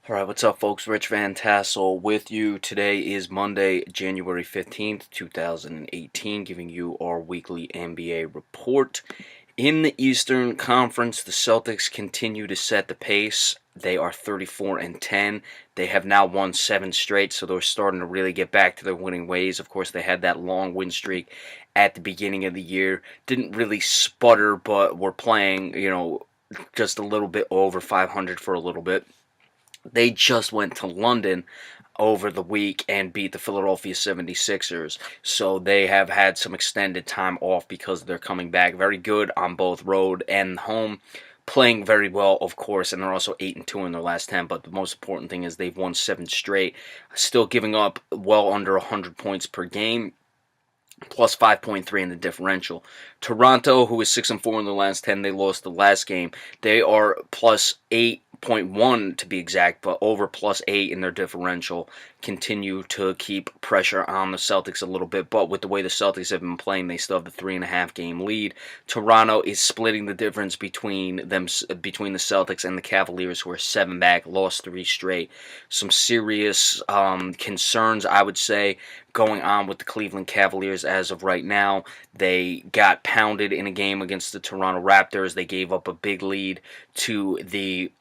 Alright, what's up, folks? Rich Van Tassel with you. Today is Monday, January 15th, 2018, giving you our weekly NBA report. In the Eastern Conference, the Celtics continue to set the pace. They are 34 and 10. They have now won 7 straight, so they're starting to really get back to their winning ways. Of course, they had that long win streak at the beginning of the year. Didn't really sputter, but were playing, just a little bit over 500 for a little bit. They just went to London over the week and beat the Philadelphia 76ers. So they have had some extended time off because they're coming back very good on both road and home. Playing very well, of course, and they're also 8-2 in their last 10. But the most important thing is they've won 7 straight, still giving up well under 100 points per game, plus 5.3 in the differential. Toronto, who is 6-4 in the last 10, they lost the last game. They are plus 8.1 to be exact, but over plus 8 in their differential. Continue to keep pressure on the Celtics a little bit, but with the way the Celtics have been playing, they still have the 3.5 game lead. Toronto is splitting the difference between the Celtics and the Cavaliers, who are 7 back, lost 3 straight. Some serious concerns, I would say, going on with the Cleveland Cavaliers as of right now. They got pounded in a game against the Toronto Raptors. They gave up a big lead to the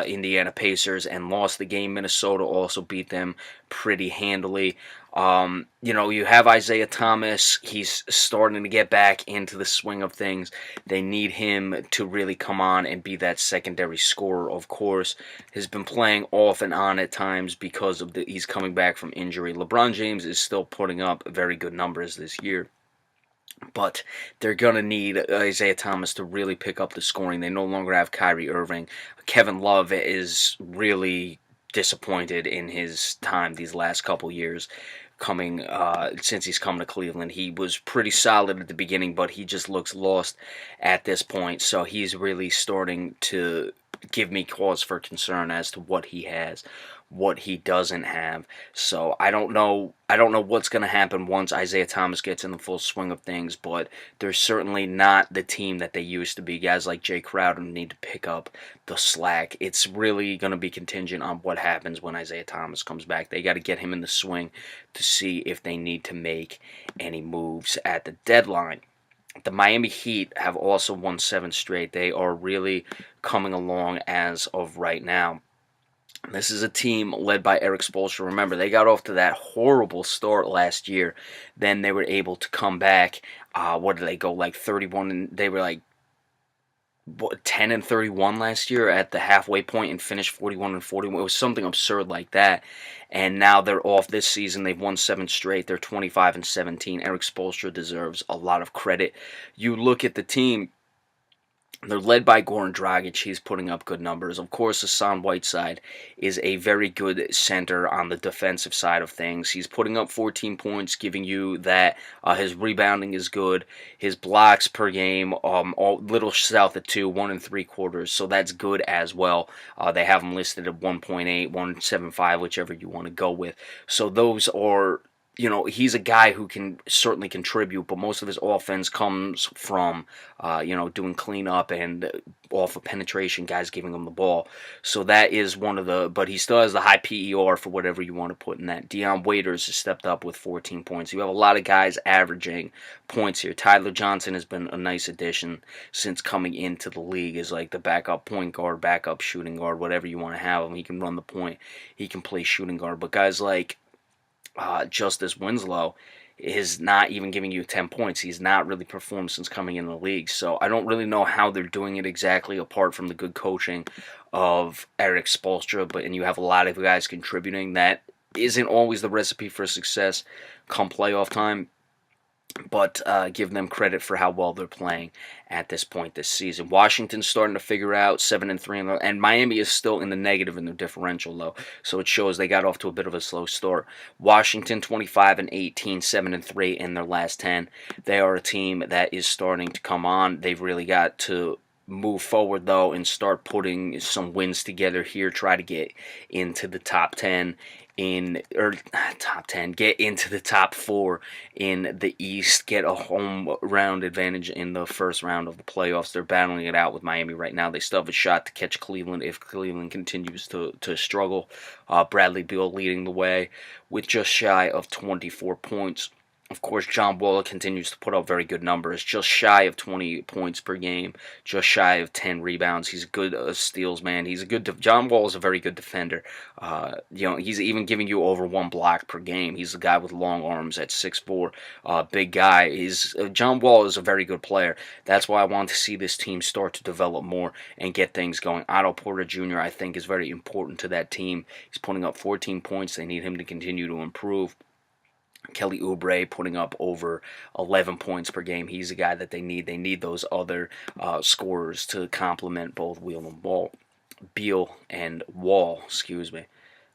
Indiana Pacers and lost the game. Minnesota also beat them pretty handily. You have Isaiah Thomas. He's starting to get back into the swing of things. They need him to really come on and be that secondary scorer, of course. Has been playing off and on at times because of he's coming back from injury. LeBron James is still putting up very good numbers this year. But they're going to need Isaiah Thomas to really pick up the scoring. They no longer have Kyrie Irving. Kevin Love is really disappointed in his time these last couple years since he's come to Cleveland. He was pretty solid at the beginning, but he just looks lost at this point. So he's really starting to give me cause for concern as to what he has, what he doesn't have. So I don't know what's going to happen once Isaiah Thomas gets in the full swing of things, but they're certainly not the team that they used to be. Guys like Jay Crowder need to pick up the slack. It's really going to be contingent on what happens when Isaiah Thomas comes back. They got to get him in the swing to see if they need to make any moves at the deadline. The Miami Heat have also won 7 straight. They are really coming along as of right now. This is a team led by Eric Spoelstra. Remember, they got off to that horrible start last year. Then they were able to come back. What did they go, like 31? And they were like 10-31 last year at the halfway point and finished 41-41. It was something absurd like that. And now they're off this season. They've won 7 straight. They're 25-17. Eric Spoelstra deserves a lot of credit. You look at the team. They're led by Goran Dragic. He's putting up good numbers. Of course, Hassan Whiteside is a very good center on the defensive side of things. He's putting up 14 points, giving you that. His rebounding is good. His blocks per game, little south of 2, 1 3/4. So that's good as well. They have him listed at 1.8, 1.75, whichever you want to go with. So those are... he's a guy who can certainly contribute, but most of his offense comes from, doing cleanup and off of penetration, guys giving him the ball. So that is one of the, but he still has the high PER for whatever you want to put in that. Dion Waiters has stepped up with 14 points. You have a lot of guys averaging points here. Tyler Johnson has been a nice addition since coming into the league as like the backup point guard, backup shooting guard, whatever you want to have him. He can run the point. He can play shooting guard. But guys like Justice Winslow is not even giving you 10 points. He's not really performed since coming in the league. So I don't really know how they're doing it exactly apart from the good coaching of Eric Spoelstra. And you have a lot of guys contributing. That isn't always the recipe for success come playoff time. But give them credit for how well they're playing at this point this season. Washington's starting to figure out 7-3, and Miami is still in the negative in their differential, though. So it shows they got off to a bit of a slow start. Washington 25-18, 7-3 in their last 10. They are a team that is starting to come on. They've really got to move forward though and start putting some wins together here, try to get into the top 10 in or top 10, get into the top 4 in the East, get a home round advantage in the first round of the playoffs. They're battling it out with Miami right now. They still have a shot to catch Cleveland if Cleveland continues to struggle. Bradley Beal leading the way with just shy of 24 points. Of course, John Wall continues to put up very good numbers, just shy of 20 points per game, just shy of 10 rebounds. He's a good steals man. John Wall is a very good defender. He's even giving you over 1 block per game. He's a guy with long arms at 6'4", big guy. John Wall is a very good player. That's why I want to see this team start to develop more and get things going. Otto Porter Jr., I think, is very important to that team. He's putting up 14 points. They need him to continue to improve. Kelly Oubre putting up over 11 points per game. He's a guy that they need. They need those other scorers to complement both Beal and Wall. Excuse me.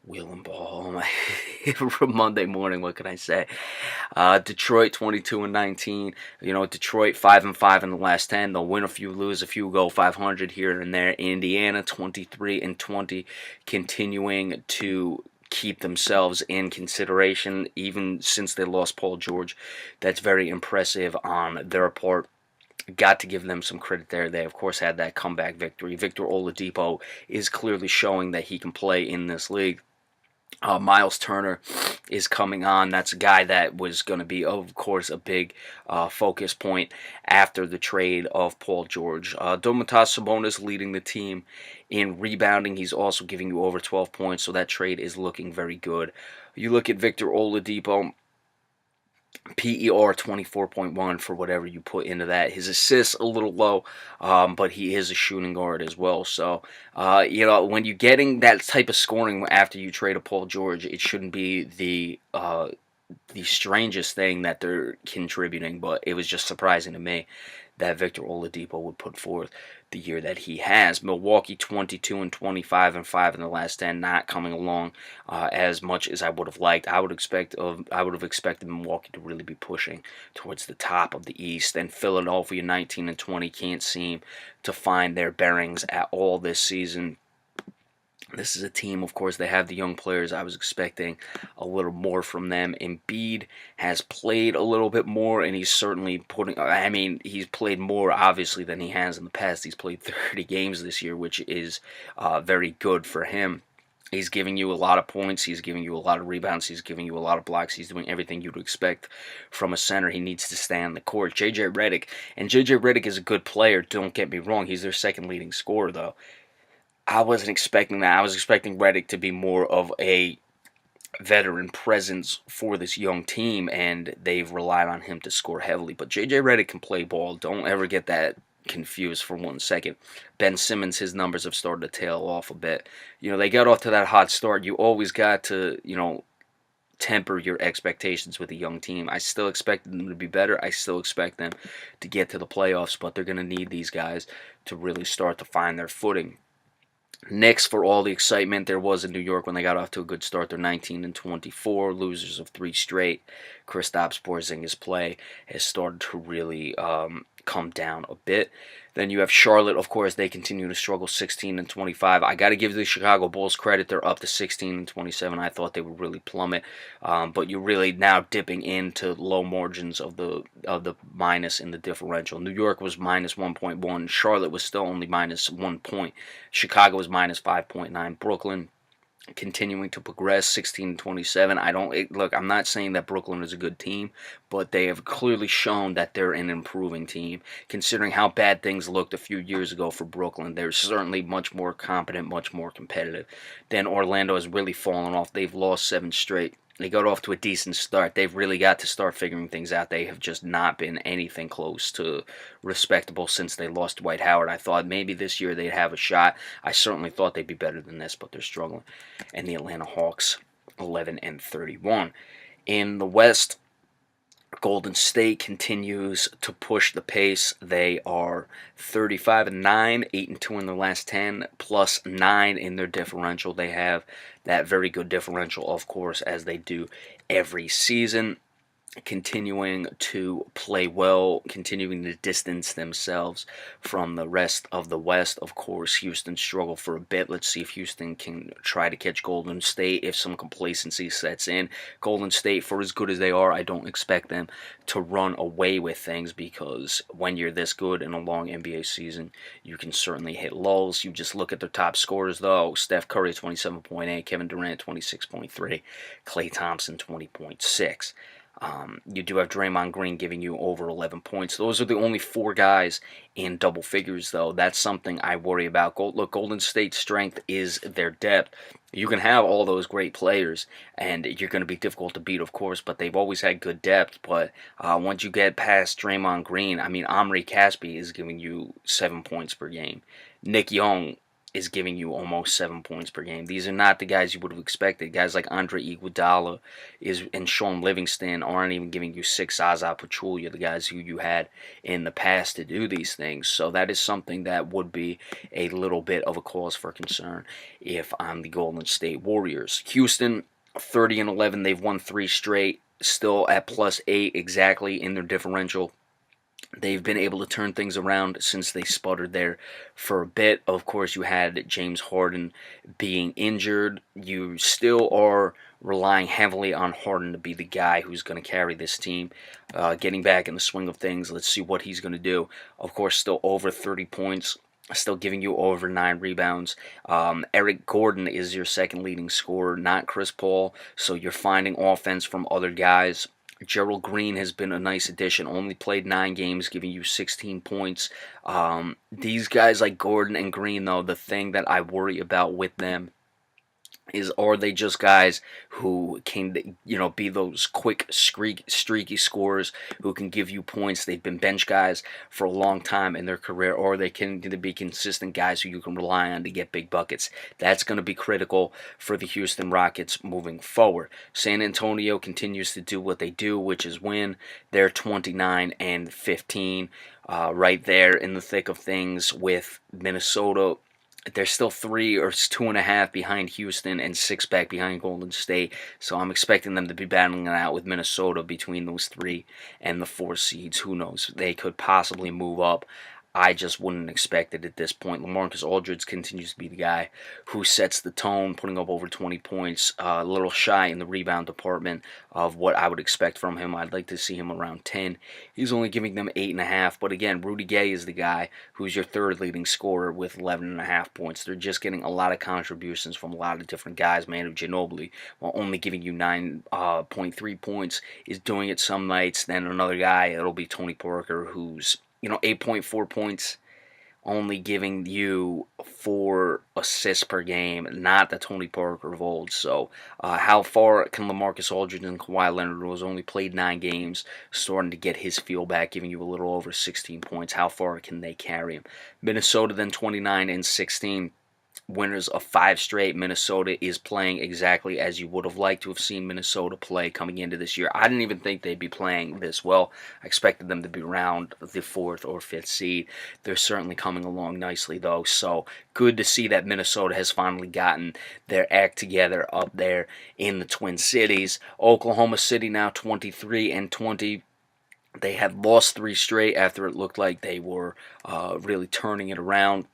Wheel and Ball. Monday morning. What can I say? Detroit 22-19. Detroit 5-5 in the last 10. They'll win a few, lose a few, go 500 here and there. Indiana 23-20, continuing to keep themselves in consideration even since they lost Paul George. That's very impressive on their part. Got to give them some credit there. They, of course, had that comeback victory. Victor Oladipo is clearly showing that he can play in this league. Miles Turner is coming on. That's a guy that was going to be, of course, a big focus point after the trade of Paul George. Domantas Sabonis leading the team in rebounding. He's also giving you over 12 points, so that trade is looking very good. You look at Victor Oladipo, PER 24.1 for whatever you put into that. His assists a little low, but he is a shooting guard as well. So, when you're getting that type of scoring after you trade a Paul George, it shouldn't be the strangest thing that they're contributing, but it was just surprising to me that Victor Oladipo would put forth the year that he has. Milwaukee 22-25 and 5 in the last 10, not coming along as much as I would have liked. I would have expected Milwaukee to really be pushing towards the top of the East. And Philadelphia 19-20 can't seem to find their bearings at all this season. This is a team, of course, they have the young players. I was expecting a little more from them. Embiid has played a little bit more, and he's certainly he's played more, obviously, than he has in the past. He's played 30 games this year, which is very good for him. He's giving you a lot of points. He's giving you a lot of rebounds. He's giving you a lot of blocks. He's doing everything you'd expect from a center. He needs to stay on the court. J.J. Redick is a good player. Don't get me wrong. He's their second leading scorer, though. I wasn't expecting that. I was expecting Redick to be more of a veteran presence for this young team, and they've relied on him to score heavily. But J.J. Redick can play ball. Don't ever get that confused for 1 second. Ben Simmons, his numbers have started to tail off a bit. They got off to that hot start. You always got to, temper your expectations with a young team. I still expect them to be better. I still expect them to get to the playoffs, but they're going to need these guys to really start to find their footing. Knicks, for all the excitement there was in New York when they got off to a good start, they're 19-24, losers of 3 straight. Kristaps Porzingis' play has started to really come down a bit. Then you have Charlotte, of course, they continue to struggle, 16-25. I got to give the Chicago Bulls credit. They're up to 16-27. I thought they would really plummet, but you're really now dipping into low margins of the minus in the differential. New York was minus 1.1. Charlotte was still only minus 1 point. Chicago was minus 5.9. Brooklyn continuing to progress, 16-27. I'm not saying that Brooklyn is a good team, but they have clearly shown that they're an improving team. Considering how bad things looked a few years ago for Brooklyn, they're certainly much more competent, much more competitive. Then Orlando has really fallen off. They've lost 7 straight. They got off to a decent start. They've really got to start figuring things out. They have just not been anything close to respectable since they lost Dwight Howard. I thought maybe this year they'd have a shot. I certainly thought they'd be better than this, but they're struggling. And the Atlanta Hawks, 11-31. In the West, Golden State continues to push the pace. They are 35-9, 8-2 in their last 10, plus 9 in their differential. They have that very good differential, of course, as they do every season. continuing to play well, continuing to distance themselves from the rest of the West. Of course, Houston struggled for a bit. Let's see if Houston can try to catch Golden State if some complacency sets in. Golden State, for as good as they are, I don't expect them to run away with things, because when you're this good in a long NBA season, you can certainly hit lulls. You just look at their top scorers, though. Steph Curry, 27.8, Kevin Durant, 26.3, Klay Thompson, 20.6. You do have Draymond Green giving you over 11 points. Those are the only four guys in double figures, though. That's something I worry about. Look, Golden State's strength is their depth. You can have all those great players, and you're going to be difficult to beat, of course, but they've always had good depth. But once you get past Draymond Green, I mean, Omri Caspi is giving you 7 points per game. Nick Young is giving you almost 7 points per game. These are not the guys you would have expected. Guys like Andre Iguodala and Sean Livingston aren't even giving you 6. Zaza Pachulia, the guys who you had in the past to do these things. So that is something that would be a little bit of a cause for concern if I'm the Golden State Warriors. Houston, 30-11. They've won 3 straight. Still at +8 exactly in their differential. They've been able to turn things around since they sputtered there for a bit. Of course, you had James Harden being injured. You still are relying heavily on Harden to be the guy who's going to carry this team. Getting back in the swing of things, let's see what he's going to do. Of course, still over 30 points. Still giving you over 9 rebounds. Eric Gordon is your second leading scorer, not Chris Paul. So you're finding offense from other guys. Gerald Green has been a nice addition. Only played 9 games, giving you 16 points. These guys like Gordon and Green, though, the thing that I worry about with them is, are they just guys who can, be those quick, streaky scorers who can give you points? They've been bench guys for a long time in their career, or they can be consistent guys who you can rely on to get big buckets. That's going to be critical for the Houston Rockets moving forward. San Antonio continues to do what they do, which is win. They're 29-15, right there in the thick of things with Minnesota. They're still 3 or 2.5 behind Houston and 6 back behind Golden State. So I'm expecting them to be battling it out with Minnesota between those 3 and the 4 seeds. Who knows? They could possibly move up. I just wouldn't expect it at this point. LaMarcus Aldridge continues to be the guy who sets the tone, putting up over 20 points. A little shy in the rebound department of what I would expect from him. I'd like to see him around 10. He's only giving them 8.5. But again, Rudy Gay is the guy who's your third leading scorer with 11.5 points. They're just getting a lot of contributions from a lot of different guys. Manu Ginobili, while only giving you 9.3 points, is doing it some nights. Then another guy, it'll be Tony Parker, who's 8.4 points, only giving you 4 assists per game, not the Tony Parker of old. So how far can LaMarcus Aldridge and Kawhi Leonard, who has only played 9 games, starting to get his feel back, giving you a little over 16 points? How far can they carry him? Minnesota then 29-16. Winners of 5 straight. Minnesota is playing exactly as you would have liked to have seen Minnesota play coming into this year. I didn't even think they'd be playing this well. I expected them to be around the 4th or 5th seed. They're certainly coming along nicely, though. So good to see that Minnesota has finally gotten their act together up there in the Twin Cities. Oklahoma City now 23-20. They had lost 3 straight after it looked like they were really turning it around.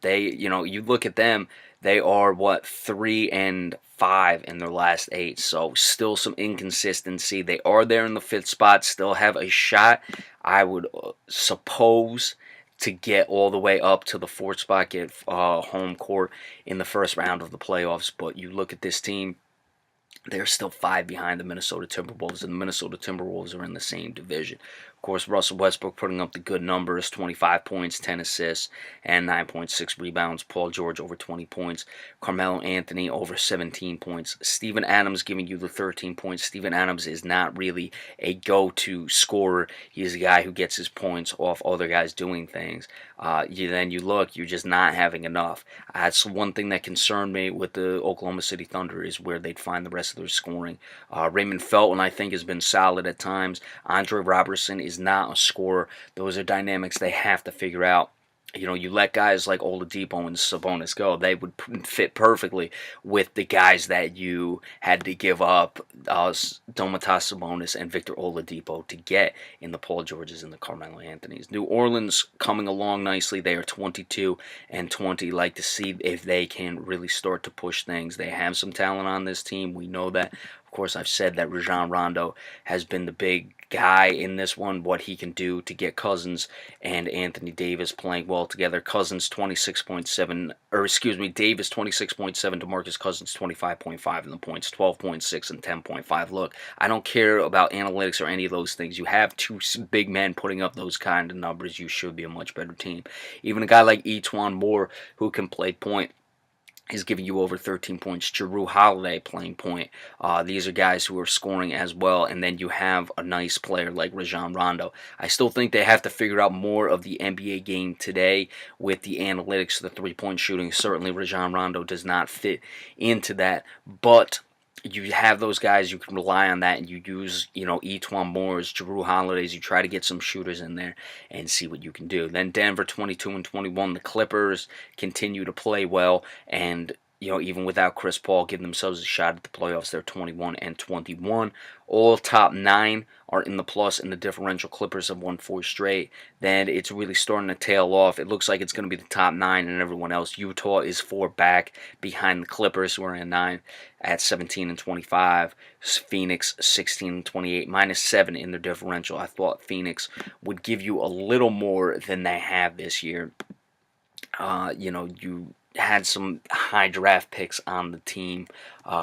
You look at them, they are 3-5 in their last 8. So still some inconsistency. They are there in the 5th spot, still have a shot, I would suppose, to get all the way up to the 4th spot, get home court in the first round of the playoffs. But you look at this team, they're still 5 behind the Minnesota Timberwolves, and the Minnesota Timberwolves are in the same division. Of course, Russell Westbrook putting up the good numbers, 25 points, 10 assists, and 9.6 rebounds. Paul George over 20 points. Carmelo Anthony over 17 points. Steven Adams giving you the 13 points. Steven Adams is not really a go-to scorer. He is a guy who gets his points off other guys doing things. You're just not having enough. That's one thing that concerned me with the Oklahoma City Thunder, is where they'd find the rest of their scoring. Raymond Felton, I think, has been solid at times. Andre Robertson is not a scorer. Those are dynamics they have to figure out You let guys like Oladipo and Sabonis go, they would fit perfectly with the guys that you had to give up, Domantas Sabonis and Victor Oladipo, to get in the Paul Georges and the Carmelo Anthonys. New Orleans coming along nicely. They are 22-20. Like to see if they can really start to push things. They have some talent on this team. We know that. Of course, I've said that Rajon Rondo has been the big guy in this one, what he can do to get Cousins and Anthony Davis playing well together. Cousins 26.7, or excuse me, Davis 26.7, DeMarcus Cousins 25.5 in the points, 12.6 and 10.5. Look, I don't care about analytics or any of those things. You have two big men putting up those kind of numbers, you should be a much better team. Even a guy like Etuan Moore, who can play point, is giving you over 13 points. Jrue Holiday playing point. These are guys who are scoring as well. And then you have a nice player like Rajon Rondo. I still think they have to figure out more of the NBA game today with the analytics, the three-point shooting. Certainly Rajon Rondo does not fit into that. But you have those guys, you can rely on that, and you use, Etuan Moore's, Jrue Holiday's, you try to get some shooters in there and see what you can do. Then Denver 22-21, the Clippers continue to play well, and even without Chris Paul, give themselves a shot at the playoffs. They're 21-21. All top 9 are in the plus in the differential. Clippers have won 4 straight. Then it's really starting to tail off. It looks like it's going to be the top 9 and everyone else. Utah is 4 back behind the Clippers, who are in 9 at 17-25. Phoenix 16-28, -7 in their differential. I thought Phoenix would give you a little more than they have this year. You had some high draft picks on the team.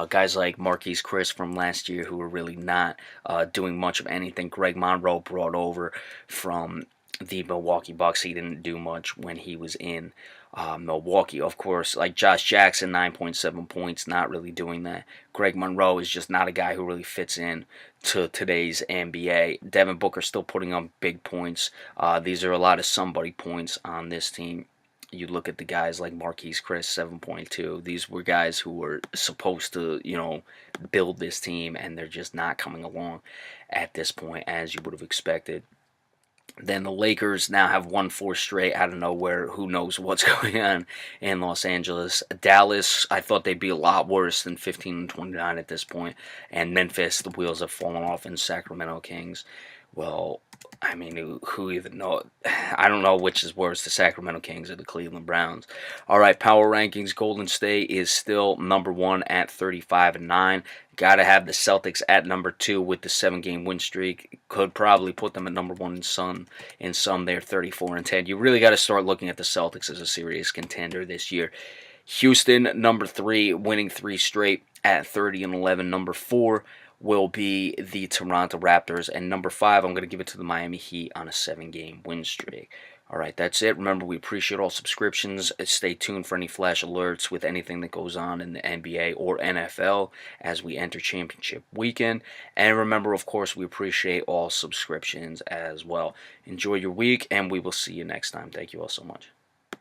Guys like Marquise Chris from last year, who were really not doing much of anything. Greg Monroe, brought over from the Milwaukee Bucks. He didn't do much when he was in Milwaukee. Of course, like Josh Jackson, 9.7 points, not really doing that. Greg Monroe is just not a guy who really fits in to today's NBA. Devin Booker still putting on big points. These are a lot of somebody points on this team. You look at the guys like Marquise Chris, 7.2. These were guys who were supposed to, build this team, and they're just not coming along at this point as you would have expected. Then the Lakers now have won 4 straight out of nowhere. Who knows what's going on in Los Angeles. Dallas, I thought they'd be a lot worse than 15-29 at this point. And Memphis, the wheels have fallen off, in Sacramento Kings. Well, I mean, who even know? I don't know which is worse, the Sacramento Kings or the Cleveland Browns. All right, power rankings. Golden State is still number 1 at 35-9. Got to have the Celtics at number 2 with the 7-game win streak. Could probably put them at number 1 in some. They're 34-10. You really got to start looking at the Celtics as a serious contender this year. Houston, number 3, winning 3 straight at 30-11. Number 4 will be the Toronto Raptors. And number 5, I'm going to give it to the Miami Heat on a 7-game win streak. All right, that's it. Remember, we appreciate all subscriptions. Stay tuned for any flash alerts with anything that goes on in the NBA or NFL as we enter championship weekend. And remember, of course, we appreciate all subscriptions as well. Enjoy your week, and we will see you next time. Thank you all so much.